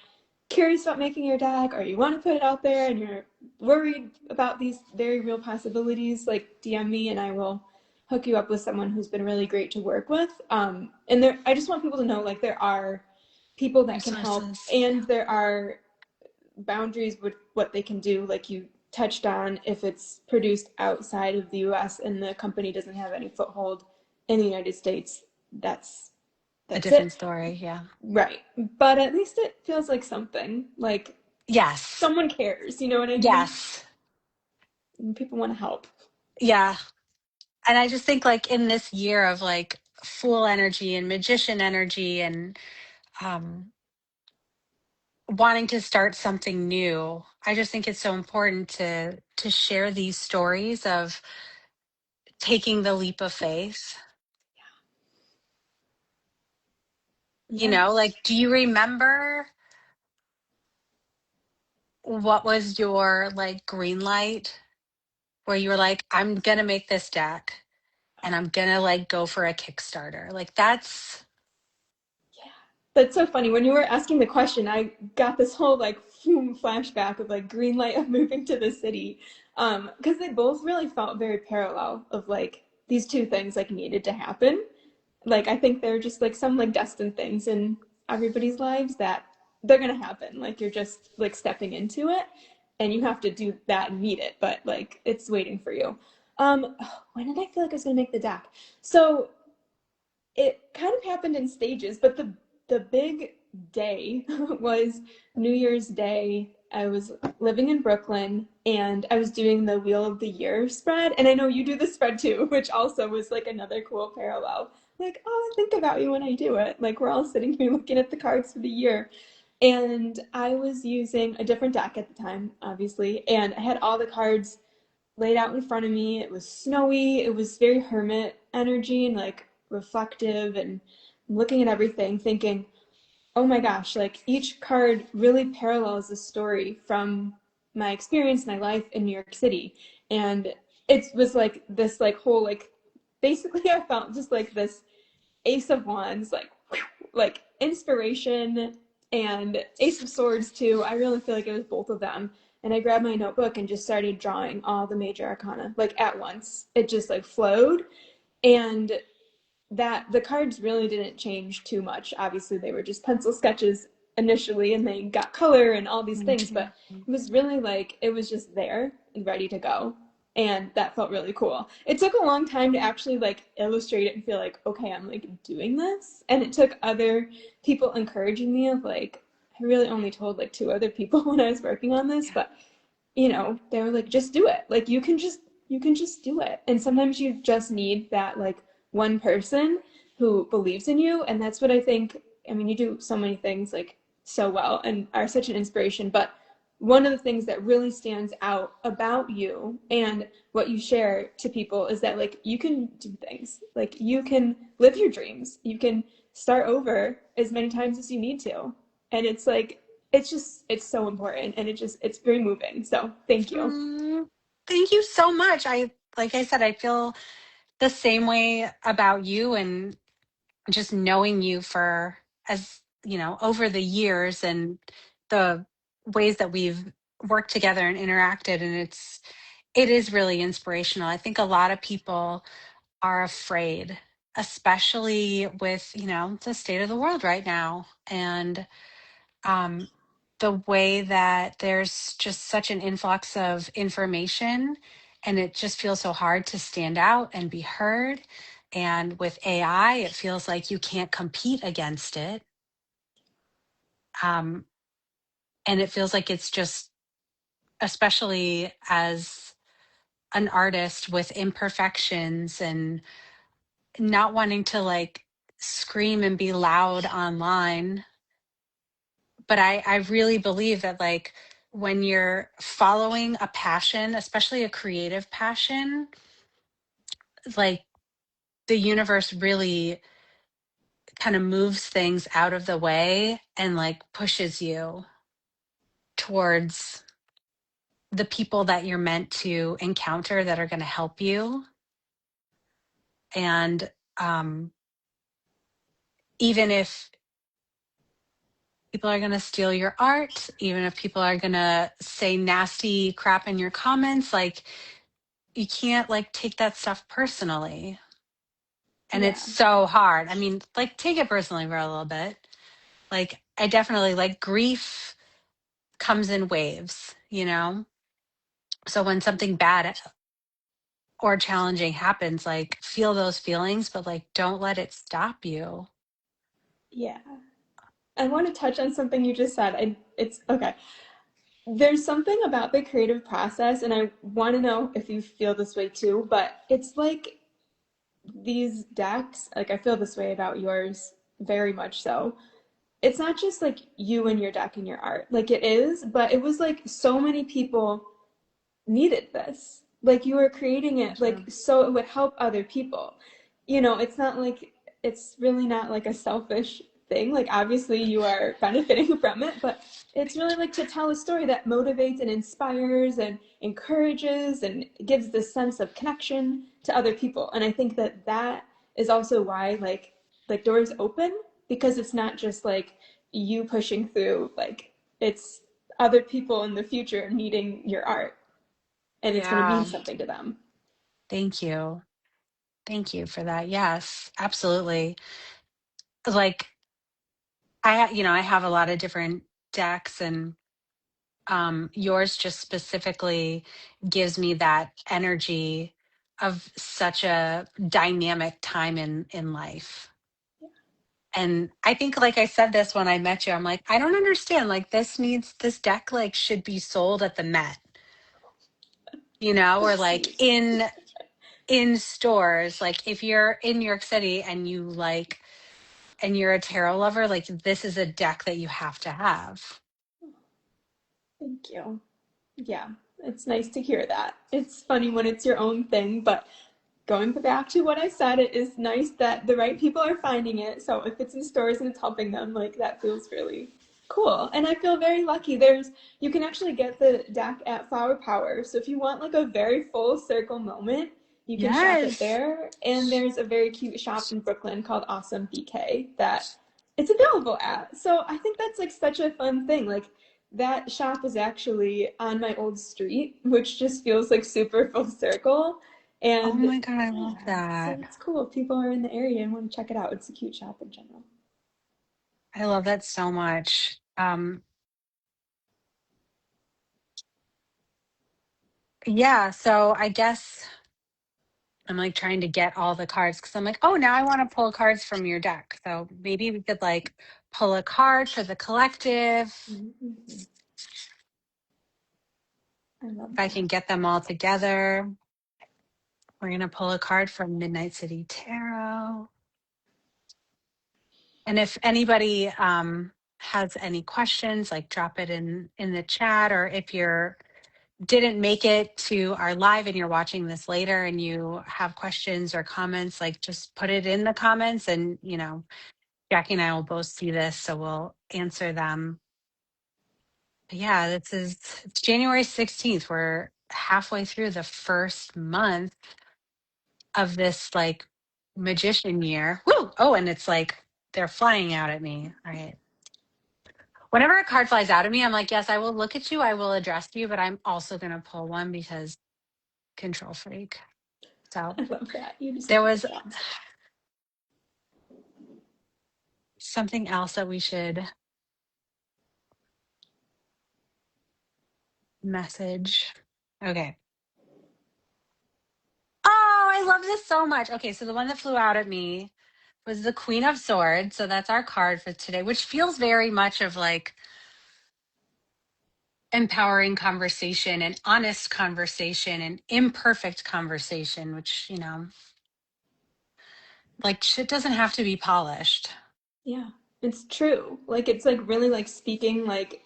curious about making your deck or you want to put it out there and you're worried about these very real possibilities, like DM me and I will hook you up with someone who's been really great to work with. And there, I just want people to know like there are people that can help Resources. and there are boundaries with what they can do, like you touched on, if it's produced outside of the US and the company doesn't have any foothold in the United States, that's A that's different it. story. Yeah. Right. But at least it feels like something. Like Yes. someone cares, you know what I mean? Yes. And people want to help. Yeah. And I just think like in this year of like fool energy and magician energy and um wanting to start something new, I just think it's so important to share these stories of taking the leap of faith. You Yeah. know, like, do you remember what was your like green light where you were like, I'm gonna make this deck and I'm gonna like go for a Kickstarter? Like, that's Yeah. That's so funny. When you were asking the question, I got this whole like flashback of like green light of moving to the city. Because they both really felt very parallel of like these two things like needed to happen. Like I think they're just like some like destined things in everybody's lives that they're gonna happen. Like you're just like stepping into it and you have to do that and meet it, but like it's waiting for you. When did I feel like I was gonna make the deck? So it kind of happened in stages, but the big day was New Year's Day. I was living in Brooklyn and I was doing the Wheel of the Year spread. And I know you do the spread too, which also was like another cool parallel. Like, oh, I think about you when I do it. Like, we're all sitting here looking at the cards for the year. And I was using a different deck at the time, obviously. And I had all the cards laid out in front of me. It was snowy. It was very hermit energy and like reflective and looking at everything thinking, oh my gosh, like each card really parallels the story from my experience, my life in New York City. And it was like this like whole like basically I felt just like this Ace of Wands, like inspiration and Ace of Swords too. I really feel like it was both of them. And I grabbed my notebook and just started drawing all the major arcana like at once. It just like flowed. And that the cards really didn't change too much. Obviously, they were just pencil sketches initially, and they got color and all these things, Mhm. but it was really like it was just there and ready to go. And that felt really cool. It took a long time to actually like illustrate it and feel like, okay, I'm like doing this. And it took other people encouraging me of like, I really only told like two other people when I was working on this, Yeah. but they were like, just do it. Like you can just do it. And sometimes you just need that like one person who believes in you. And that's what I think. I mean, you do so many things like so well and are such an inspiration, but one of the things that really stands out about you and what you share to people is that like you can do things. Like you can live your dreams. You can start over as many times as you need to. And it's like it's so important, and it's very moving. So thank you. Mm, thank you so much. Like I said, I feel the same way about you, and just knowing you for, as over the years, and the ways that we've worked together and interacted, and it is really inspirational. I think a lot of people are afraid, especially with the state of the world right now, and um, the way that there's just such an influx of information, and it just feels so hard to stand out and be heard. And with AI, it feels like you can't compete against it. Um, and it feels like it's just, especially as an artist with imperfections and not wanting to like scream and be loud online, but I really believe that like when you're following a passion, especially a creative passion, like the universe really kind of moves things out of the way and like pushes you towards the people that you're meant to encounter that are going to help you. And um, even if people are going to steal your art, even if people are going to say nasty crap in your comments, like you can't like take that stuff personally. And it's Yeah. so hard. I mean, like take it personally for a little bit. Like I definitely like grief comes in waves. So when something bad or challenging happens, like feel those feelings, but like don't let it stop you. Yeah. I want to touch on something you just said. It's okay. There's something about the creative process, and I want to know if you feel this way too, but it's like these decks, like I feel this way about yours very much so. It's not just like you and your deck and your art. Like it is, but it was like so many people needed this. Like you were creating it like Sure. so it would help other people. It's not like it's really not like a selfish thing. Like obviously you are benefiting from it, but it's really like to tell a story that motivates and inspires and encourages and gives this sense of connection to other people. And I think that that is also why like doors open, because it's not just like you pushing through, like it's other people in the future needing your art, and it's going to mean Yeah. something to them. Thank you. Thank you for that. Yes, absolutely. Like I have a lot of different decks, and yours just specifically gives me that energy of such a dynamic time in life. And I think, like I said this when I met you, I'm like, I don't understand. Like this deck like should be sold at the Met, So or like sweet. in stores. Like if you're in New York City and you're a tarot lover, like this is a deck that you have to have. Thank you. Yeah, it's nice to hear that. It's funny when it's your own thing, but going back to what I said, it is nice that the right people are finding it. So if it's in stores and it's helping them, like that feels really cool. And I feel very lucky. You can actually get the deck at Flower Power. So if you want like a very full circle moment, you can shop it Yes. there. And there's a very cute shop in Brooklyn called Awesome BK that it's available at. So I think that's like such a fun thing. Like that shop is actually on my old street, which just feels like super full circle. Oh And my God, I love yeah, so that. it's cool if people are in the area and want to check it out. It's a cute shop in general. I love that so much. Um, yeah, so I guess I'm like trying to get all the cards because I'm like, oh, now I want to pull cards from your deck. So maybe we could like pull a card for the collective. Mm-hmm. I love If I can that. get them all together, we're going to pull a card from Midnight City Tarot. And if anybody has any questions, like drop it in the chat, or if you're didn't make it to our live and you're watching this later and you have questions or comments, like just put it in the comments and, Jackie and I will both see this, so we'll answer them. But yeah, it's January 16th. We're halfway through the first month of this like magician year. Woo! Oh, and it's like they're flying out at me. All right. Whenever a card flies out at me, I'm like, yes, I will look at you, I will address you, but I'm also gonna pull one because control freak. So I love that. You do there such a was good job. something else that we should message. Okay. Oh, I love this so much. Okay, so the one that flew out at me was the Queen of Swords. So that's our card for today, which feels very much of like empowering conversation and honest conversation and imperfect conversation, which, like shit doesn't have to be polished. Yeah, it's true. Like it's like really like speaking like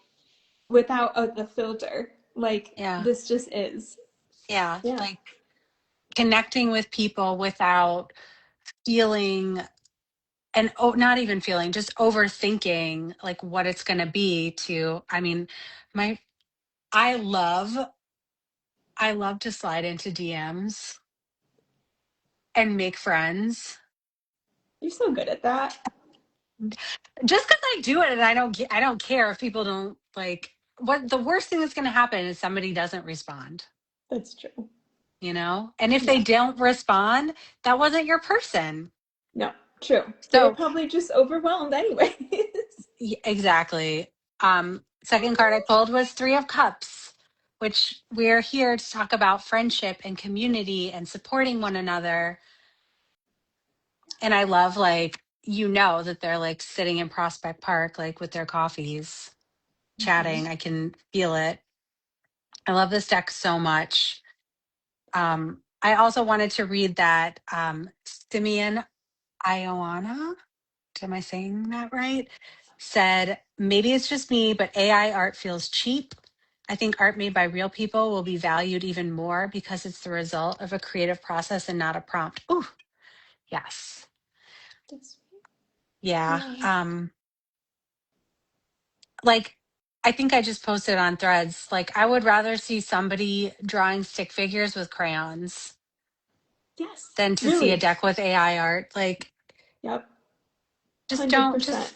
without the filter. Like Yeah. this just is. Yeah. Yeah. Like connecting with people without feeling and not even feeling, just overthinking like what it's going to be to, I mean, my, I love I love to slide into DMs and make friends. You're so good at that. Just because I do it and I don't care if people don't like what the worst thing that's going to happen is somebody doesn't respond, That's true. And if they Yeah. don't respond, that wasn't your person. No, true. They were So probably just overwhelmed anyways. exactly. Second card I pulled was 3 of Cups, which we're here to talk about friendship and community and supporting one another. And I love like that they're like sitting in Prospect Park like with their coffees, Mhm. chatting. I can feel it. I love this deck so much. I also wanted to read that Simeon Ioana, am I saying that right? Said, maybe it's just me, but AI art feels cheap. I think art made by real people will be valued even more because it's the result of a creative process and not a prompt. Ooh, yes. That's Yeah. yeah. Like I think I just posted on Threads, like I would rather see somebody drawing stick figures with crayons Yes. than to see a Really. deck with AI art. Like Yep. just don't 100%.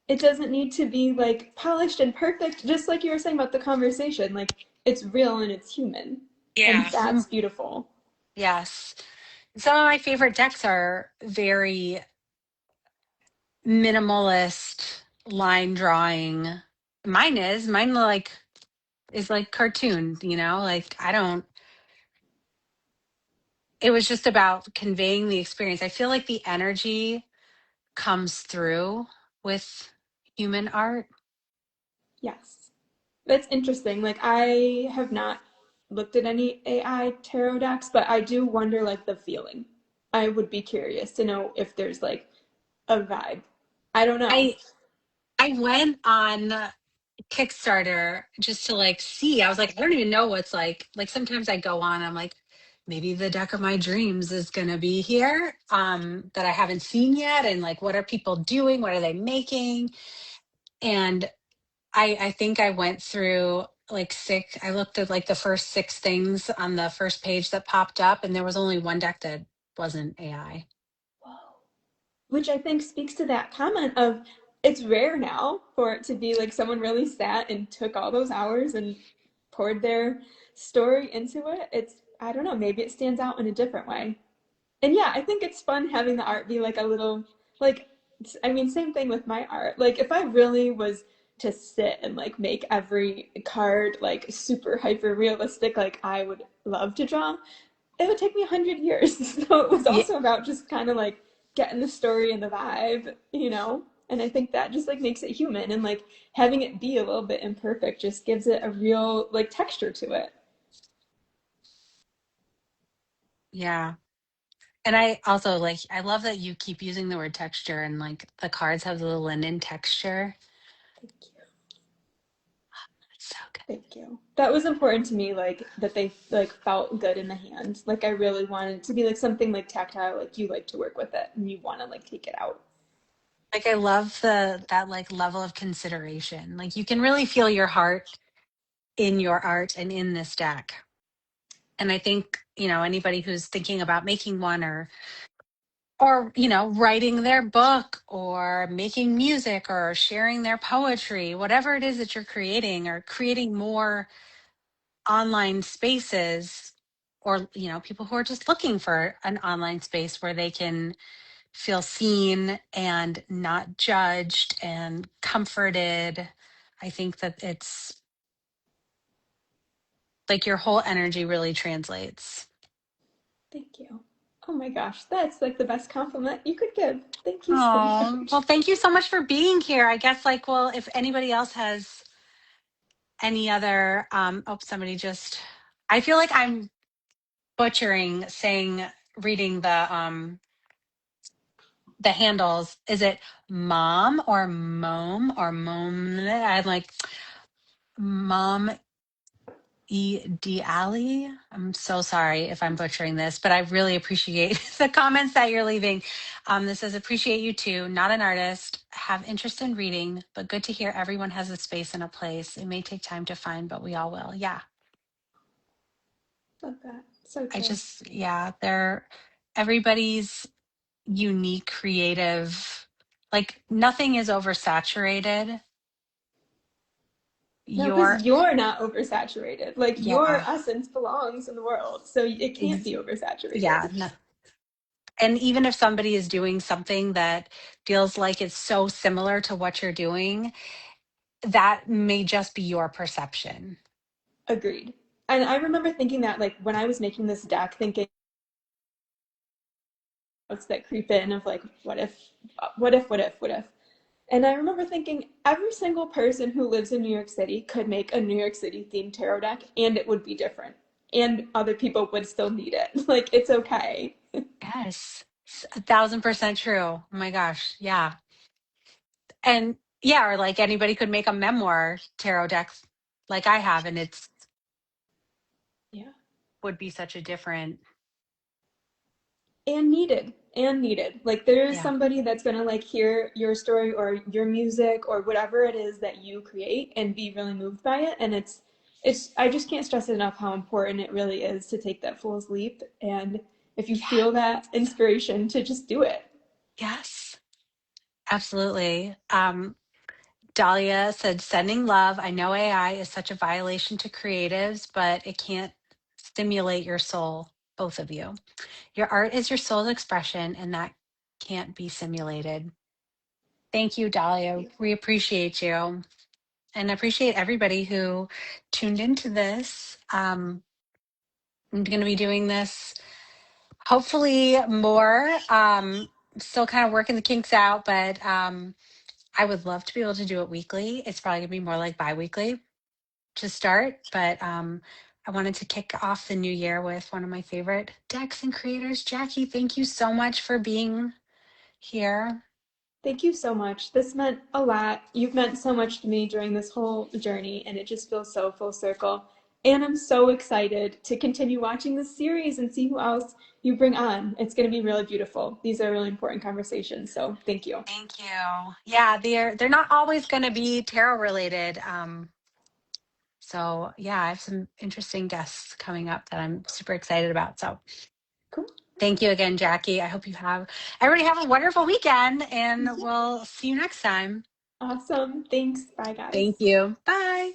It doesn't need to be like polished and perfect, just like you were saying about the conversation. Like it's real and it's human. And yeah. that's beautiful. Yes. Some of my favorite decks are very minimalist line drawing. Mine like is like cartoon, like I don't it was just about conveying the experience. I feel like the energy comes through with human art. Yes. That's interesting. Like I have not looked at any AI tarot decks, but I do wonder like the feeling. I would be curious to know if there's like a vibe. I don't know. I I went on Kickstarter just to like see. I was like, I don't even know what's like sometimes I go on, I'm like, maybe the deck of my dreams is gonna be here, that I haven't seen yet. And like what are people doing? What are they making? And I think I went through like I looked at like the first 6 things on the first page that popped up, and there was only one deck that wasn't AI. Whoa. Which I think speaks to that comment of it's rare now for it to be like someone really sat and took all those hours and poured their story into it. It's, I don't know, maybe it stands out in a different way. And yeah, I think it's fun having the art be like a little, like, I mean, same thing with my art. Like, if I really was to sit and like make every card like super hyper realistic like I would love to draw, it would take me 100 years. So it was Yeah, also about just kind of like getting the story and the vibe, you know? And I think that just like makes it human, and like having it be a little bit imperfect just gives it a real like texture to it. yeah. And I also like, I love that you keep using the word texture and like the cards have the linen texture. Thank you. It's so good. Thank you. That was important to me, like that they like felt good in the hand. Like I really wanted it to be like something like tactile, like you like to work with it and you want to like take it out. Like I love that like level of consideration. Like you can really feel your heart in your art and in this deck. And I think, anybody who's thinking about making one or writing their book or making music or sharing their poetry, whatever it is that you're creating, or creating more online spaces, or people who are just looking for an online space where they can feel seen and not judged and comforted. I think that it's like your whole energy really translates. Thank you. Oh my gosh, that's like the best compliment you could give. Thank you so Oh, much. well, thank you so much for being here. I guess, like, well, if anybody else has any other, somebody just, I feel like I'm butchering reading the handles. Is it mom or mom or mom? I'm like, mom Ali. I'm so sorry if I'm butchering this, but I really appreciate the comments that you're leaving. This says, appreciate you too. Not an artist, have interest in reading, but good to hear everyone has a space and a place. It may take time to find, but we all will. Yeah. Love that. So I true. just, yeah, everybody's unique, creative, like nothing is oversaturated. No, Your, because you're not oversaturated. Like your yeah, essence belongs in the world, so it can't ex- be oversaturated. yeah. No, and even if somebody is doing something that feels like it's so similar to what you're doing, that may just be your perception. Agreed. And I remember thinking that like when I was making this deck, thinking thoughts that creep in of like, what if? And I remember thinking every single person who lives in New York City could make a New York City themed tarot deck and it would be different. And other people would still need it. Like, it's okay. Yes, 1,000% true. Oh my gosh. Yeah. And yeah, or like anybody could make a memoir tarot deck like I have, and it's Yeah. would be such a different, And needed. Like, there is yeah. somebody that's going to like hear your story or your music or whatever it is that you create and be really moved by it. And I just can't stress enough how important it really is to take that fool's leap. And if you Yeah. feel that inspiration, to just do it. Yes. Absolutely. Dahlia said, sending love. I know AI is such a violation to creatives, but it can't stimulate your soul, both of you. Your art is your soul's expression, and that can't be simulated. Thank you, Dahlia. We appreciate you and appreciate everybody who tuned into this. I'm going to be doing this hopefully more. Still kind of working the kinks out, but I would love to be able to do it weekly. It's probably going to be more like bi-weekly to start, but I wanted to kick off the new year with one of my favorite decks and creators. Jackie, thank you so much for being here. Thank you so much. This meant a lot. You've meant so much to me during this whole journey, and it just feels so full circle. And I'm so excited to continue watching this series and see who else you bring on. It's going to be really beautiful. These are really important conversations, so thank you. Thank you. Yeah, they're not always going to be tarot related. So yeah, I have some interesting guests coming up that I'm super excited about. So Cool. thank you again, Jackie. I hope everybody have a wonderful weekend, and Yeah. we'll see you next time. Awesome. Thanks. Bye, Thank guys. you. Bye.